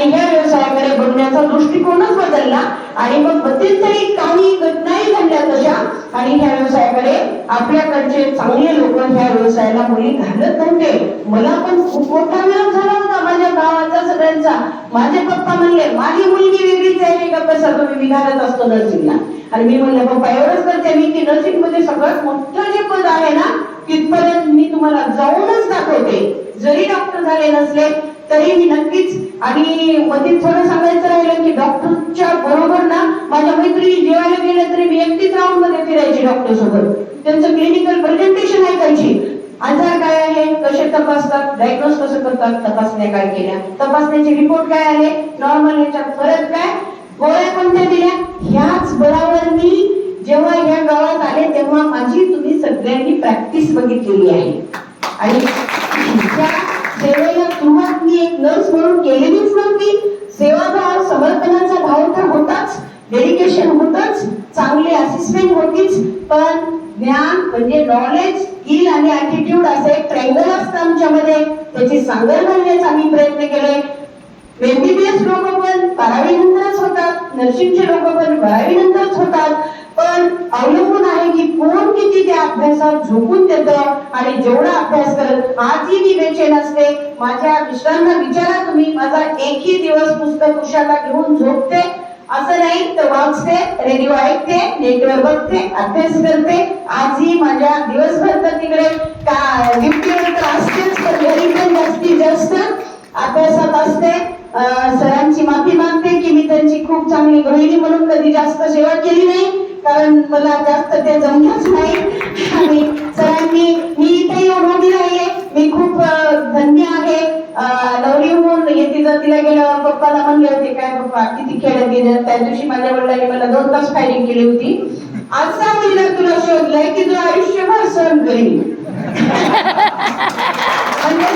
आणि ह्या व्यवसायाकडे बघण्याचा दृष्टिकोनच बदलला आणि मग मध्यंतरी काही घटनाही घडल्या तशा आणि ह्या व्यवसायाकडे आपल्याकडचे चांगले लोक ह्या व्यवसायाला मुली घालत नव्हते. मला पण खूप मोठा विरोध झाला होता माझ्या गावाचा सगळ्यांचा. माझे पप्पा म्हणले माझी मुलगी वेगळीच आहे का कसं तुम्ही मी घालत असतो नर्सिंगला. आणि मी म्हणलं पप्पा एवढंच करते मी की नर्सिंग मध्ये सगळ्यात मोठं जे पद आहे ना तिथपर्यंत मी तुम्हाला जाऊनच दाखवते. जरी डॉक्टर झाले नसले तरी मी नक्कीच. आणि मध्ये थोडं सांगायचं राहिलं की डॉक्टरच्या बरोबर ना माझ्या मैत्रिणी जेवायला गेल्या तरी मी एकटीच राऊंड मध्ये फिरायची डॉक्टर सोबत. त्यांचं क्लिनिकल प्रेझेंटेशन ऐकायची. आजार काय आहे, कसे तपासतात, डायग्नोस कसं करतात, तपासण्या काय केल्या, तपासण्याचे रिपोर्ट काय आले, नॉर्मल याच्यात फरक काय, गोळ्या कोणत्या दिल्या. ह्याच बळावर मी जेव्हा या गावात आले तेव्हा माझी तुम्ही सगळ्यांनी प्रॅक्टिस बघितलेली आहे. आणि त्या सेवेला सुरुवात मी एक नर्स म्हणून केलेलीच नव्हती. सेवाभाव समर्पणाचा भाव तर होताच, डेडिकेशन होतच, चांगली असिस्टमेंट होतीच, पण ज्ञान म्हणजे नॉलेज, स्किल आणि ऍटिट्यूड असं एक ट्रँगल असतं आमच्यामध्ये. त्याची सांगड घालण्याचा आम्ही प्रयत्न केले. एमबीबीएस लोक पण 12वी नंतरच होतात, नर्सिंगचे लोक पण 12वी नंतरच होतात. पण अवलंबून आहे की कोण किती त्या अभ्यासात झोकून देतं आणि जेवढा अभ्यास करत. आजही मी बेचैन असते. माझ्या मिस्टरांना विचारा तुम्ही, माझा एकही दिवस पुस्तक उशाला घेऊन झोपते असं नाही, तर वाचते, रेडिओ ऐकते, नेटवर बघते, अभ्यास करते. आजही माझ्या दिवसभर तर तिकडे ड्युटीवर तर असतेच, पण घरी पण जास्तीत जास्त अभ्यासात असते. सरांची माफी मागते की मी त्यांची खूप चांगली गृहिणी म्हणून कधी जास्त सेवा केली नाही, कारण मला जास्त ते जमलंच नाही. आणि सरांनी मी इथे येऊन उभी राहिले, मी खूप धन्य आहे. नवरी होऊन येते जर तिला गेलं पप्पाला म्हणले होते काय पप्पा किती खेळत गेलं. त्या दिवशी माझ्या वडिलांनी मला 2 तास फायरिंग केली होती. असा मुलगा तुला शोधलाय की जो आयुष्यभर सहन करेल. म्हणजे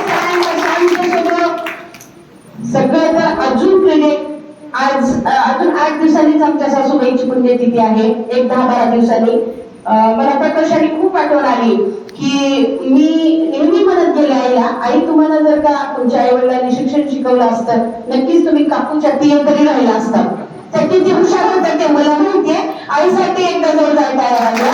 सगळं तर अजून क्रेडिट. आज अजून 8 दिवसांनीच आमच्या सासूबाईची पुण्यतिथी आहे, एक 10-12 दिवसांनी. मला प्रकर्षाने खूप आठवण आली की मी नेहमी म्हणत गेले आईला, आई तुम्हाला जर का तुमच्या आई वडिलांनी शिक्षण शिकवलं असतं नक्कीच तुम्ही काकूच्या पिये तरी राहिला असता. तर किती हुशार होतं ते मला माहितीये. आईसाठी एकदा जोरदार टाळ्या वाजवा.